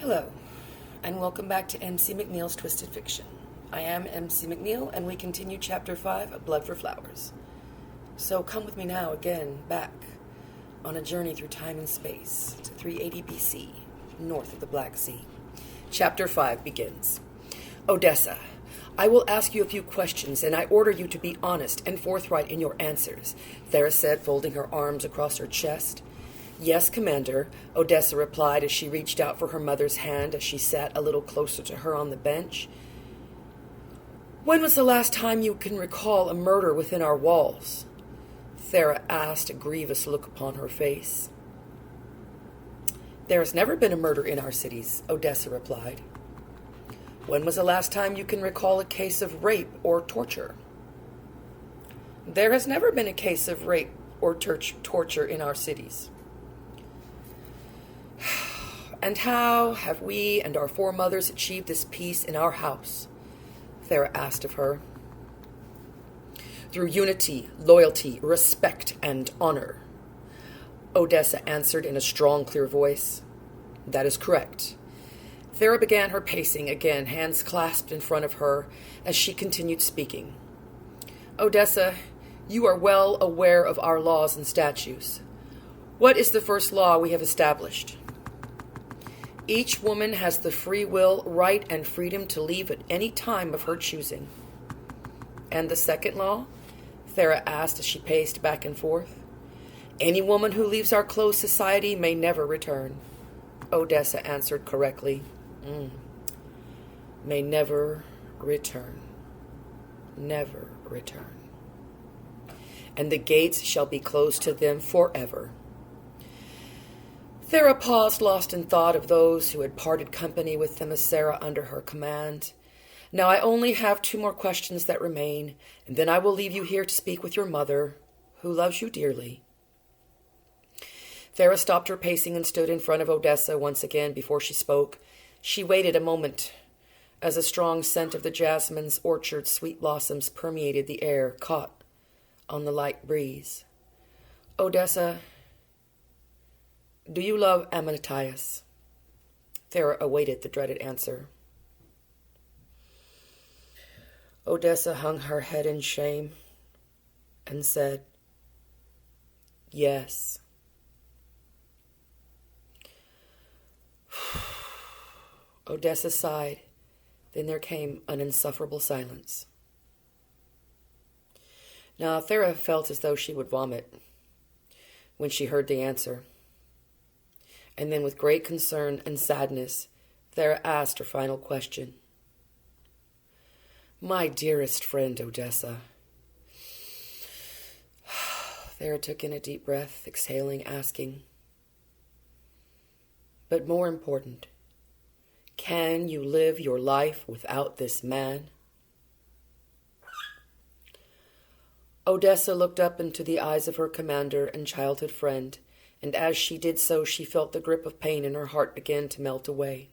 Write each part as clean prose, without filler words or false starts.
Hello, and welcome back to M.C.McNeel's Twisted Fiction. I am M.C. McNeil, and we continue Chapter 5 of Blood for Flowers. So come with me now again, back, on a journey through time and space to 380 BC, north of the Black Sea. Chapter 5 begins. Odessa, I will ask you a few questions, and I order you to be honest and forthright in your answers, Thera said, folding her arms across her chest. Yes, Commander, Odessa replied as she reached out for her mother's hand as she sat a little closer to her on the bench. When was the last time you can recall a murder within our walls? Thera asked, a grievous look upon her face. There has never been a murder in our cities, Odessa replied. When was the last time you can recall a case of rape or torture? There has never been a case of rape or torture in our cities. And how have we and our foremothers achieved this peace in our house? Thera asked of her. Through unity, loyalty, respect, and honor, Odessa answered in a strong, clear voice. That is correct. Thera began her pacing again, hands clasped in front of her, as she continued speaking. Odessa, you are well aware of our laws and statutes. What is the first law we have established? Each woman has the free will, right, and freedom to leave at any time of her choosing. And the second law? Thera asked as she paced back and forth. Any woman who leaves our closed society may never return. Odessa answered correctly. May never return. Never return. And the gates shall be closed to them forever. Thera paused, lost in thought of those who had parted company with the Themyscira under her command. Now I only have 2 more questions that remain, and then I will leave you here to speak with your mother, who loves you dearly. Thera stopped her pacing and stood in front of Odessa once again before she spoke. She waited a moment as a strong scent of the jasmine's orchard's sweet blossoms permeated the air, caught on the light breeze. Odessa, do you love Amyntias? Thera awaited the dreaded answer. Odessa hung her head in shame and said, Yes. Odessa sighed. Then there came an insufferable silence. Now Thera felt as though she would vomit when she heard the answer. And then with great concern and sadness, Thera asked her final question. My dearest friend, Odessa. Thera took in a deep breath, exhaling, asking, but more important, can you live your life without this man? Odessa looked up into the eyes of her commander and childhood friend, and as she did so, she felt the grip of pain in her heart begin to melt away.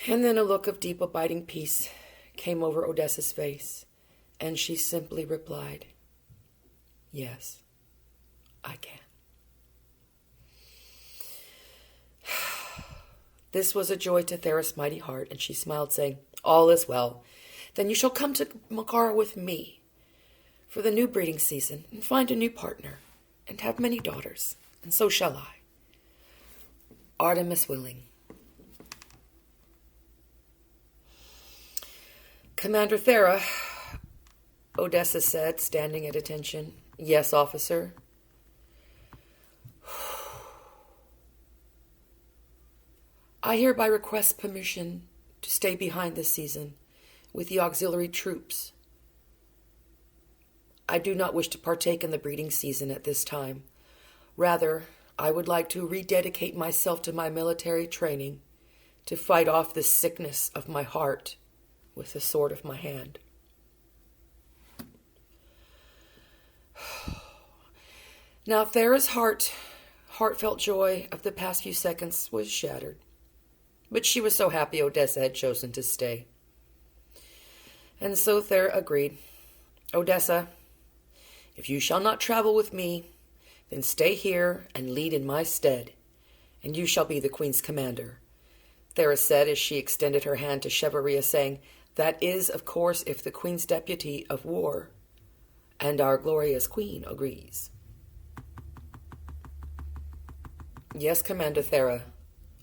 And then a look of deep, abiding peace came over Odessa's face, and she simply replied, Yes, I can. This was a joy to Thera's mighty heart, and she smiled, saying, All is well. Then you shall come to Makara with me for the new breeding season, and find a new partner, and have many daughters, and so shall I. Artemis willing. Commander Thera, Odessa said, standing at attention. Yes, officer. I hereby request permission to stay behind this season with the auxiliary troops. I do not wish to partake in the breeding season at this time. Rather, I would like to rededicate myself to my military training, to fight off the sickness of my heart with the sword of my hand. Now Thera's heartfelt joy of the past few seconds was shattered, but she was so happy Odessa had chosen to stay. And so Thera agreed. Odessa, if you shall not travel with me, then stay here and lead in my stead, and you shall be the queen's commander." Thera said as she extended her hand to Chevaria, saying, "That is, of course, if the queen's deputy of war and our glorious queen agrees." "Yes, Commander Thera,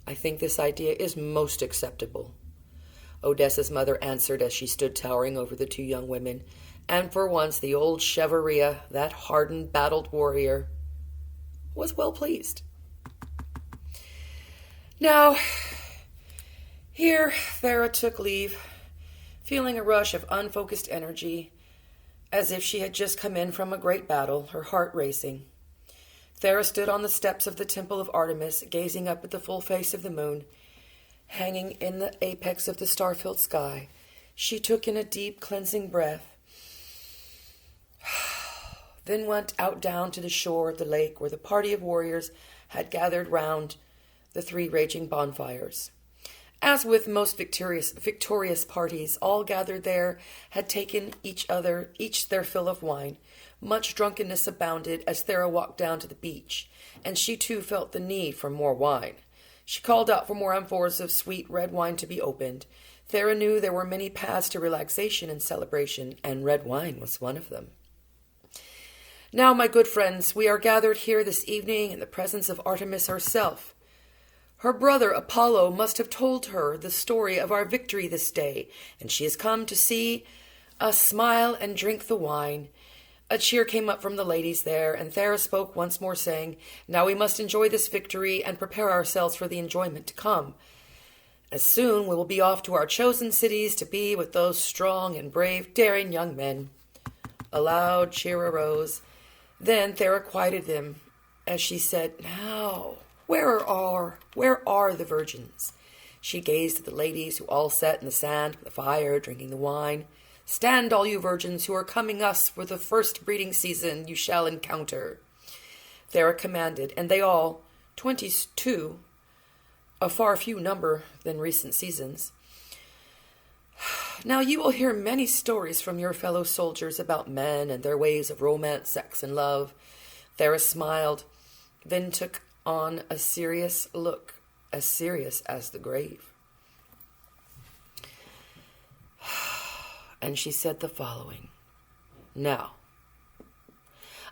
I think this idea is most acceptable," Odessa's mother answered as she stood towering over the two young women, and for once the old Chevaria, that hardened, battled warrior, was well pleased. Now, here Thera took leave, feeling a rush of unfocused energy, as if she had just come in from a great battle, her heart racing. Thera stood on the steps of the Temple of Artemis, gazing up at the full face of the moon, hanging in the apex of the star-filled sky. She took in a deep, cleansing breath, then went out down to the shore of the lake where the party of warriors had gathered round the three raging bonfires. As with most victorious parties, all gathered there had taken each their fill of wine. Much drunkenness abounded as Thera walked down to the beach, and she too felt the need for more wine. She called out for more amphors of sweet red wine to be opened. Thera knew there were many paths to relaxation and celebration, and red wine was one of them. "Now, my good friends, we are gathered here this evening in the presence of Artemis herself. Her brother Apollo must have told her the story of our victory this day, and she has come to see us smile and drink the wine." A cheer came up from the ladies there, and Thera spoke once more, saying, "Now we must enjoy this victory and prepare ourselves for the enjoyment to come. As soon we will be off to our chosen cities to be with those strong and brave, daring young men." A loud cheer arose. Then Thera quieted them as she said, "Now, where are the virgins?" She gazed at the ladies who all sat in the sand by the fire, drinking the wine. "Stand, all you virgins who are coming us for the first breeding season you shall encounter." Thera commanded, and they all, 22, a far few number than recent seasons. "Now you will hear many stories from your fellow soldiers about men and their ways of romance, sex, and love." Thera smiled, then took on a serious look, as serious as the grave. And she said the following: "Now,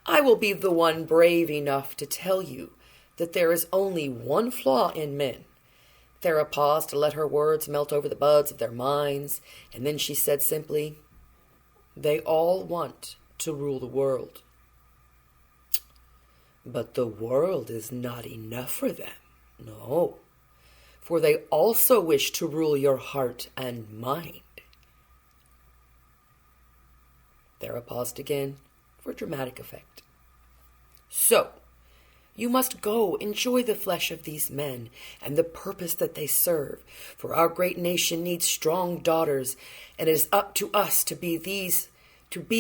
I will be the one brave enough to tell you that there is only one flaw in men." Thera paused to let her words melt over the buds of their minds, and then she said simply, "They all want to rule the world. But the world is not enough for them. No, for they also wish to rule your heart and mind." Thera paused again for dramatic effect. "So, you must go enjoy the flesh of these men and the purpose that they serve, for our great nation needs strong daughters, and it is up to us to be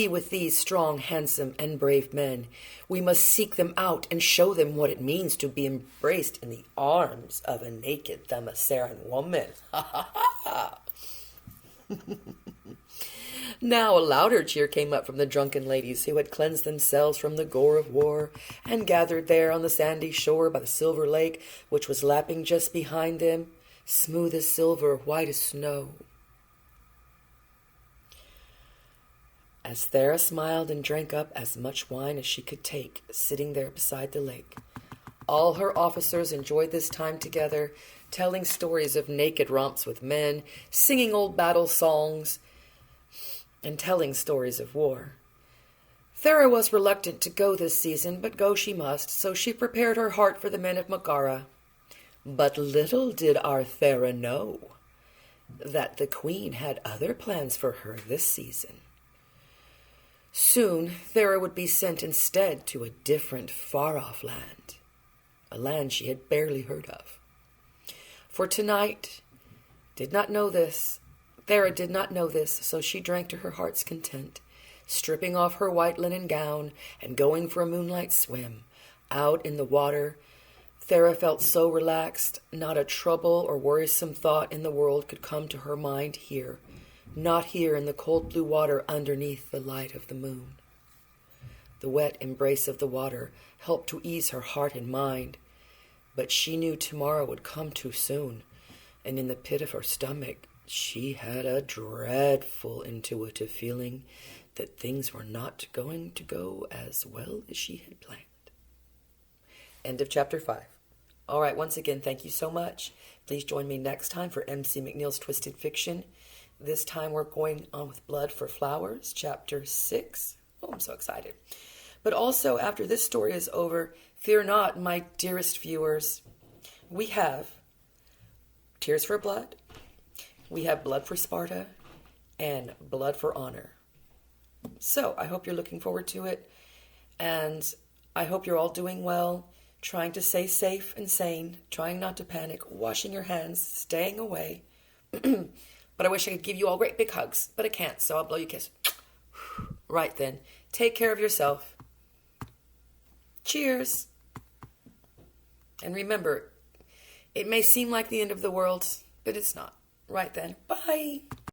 with these strong, handsome, and brave men. We must seek them out and show them what it means to be embraced in the arms of a naked Themysciran woman." Ha ha ha! Now a louder cheer came up from the drunken ladies who had cleansed themselves from the gore of war and gathered there on the sandy shore by the silver lake, which was lapping just behind them, smooth as silver, white as snow. As Thera smiled and drank up as much wine as she could take, sitting there beside the lake, all her officers enjoyed this time together, telling stories of naked romps with men, singing old battle songs, and telling stories of war. Thera was reluctant to go this season, but go she must, so she prepared her heart for the men of Megara. But little did our Thera know that the queen had other plans for her this season. Soon Thera would be sent instead to a different, far-off land, a land she had barely heard of. For tonight Thera did not know this, so she drank to her heart's content, stripping off her white linen gown and going for a moonlight swim. Out in the water, Thera felt so relaxed, not a trouble or worrisome thought in the world could come to her mind here, not here in the cold blue water underneath the light of the moon. The wet embrace of the water helped to ease her heart and mind. But she knew tomorrow would come too soon, and in the pit of her stomach, she had a dreadful intuitive feeling that things were not going to go as well as she had planned. End of chapter 5. All right, once again, thank you so much. Please join me next time for M.C. McNeel's Twisted Fiction. This time we're going on with Blood for Flowers, chapter 6. Oh, I'm so excited. But also, after this story is over, fear not, my dearest viewers. We have Tears for Blood, we have Blood for Sparta, and Blood for Honor. So, I hope you're looking forward to it, and I hope you're all doing well, trying to stay safe and sane, trying not to panic, washing your hands, staying away. But I wish I could give you all great big hugs, but I can't, so I'll blow you a kiss. Right then, take care of yourself. Cheers. And remember, it may seem like the end of the world, but it's not. Right then, bye.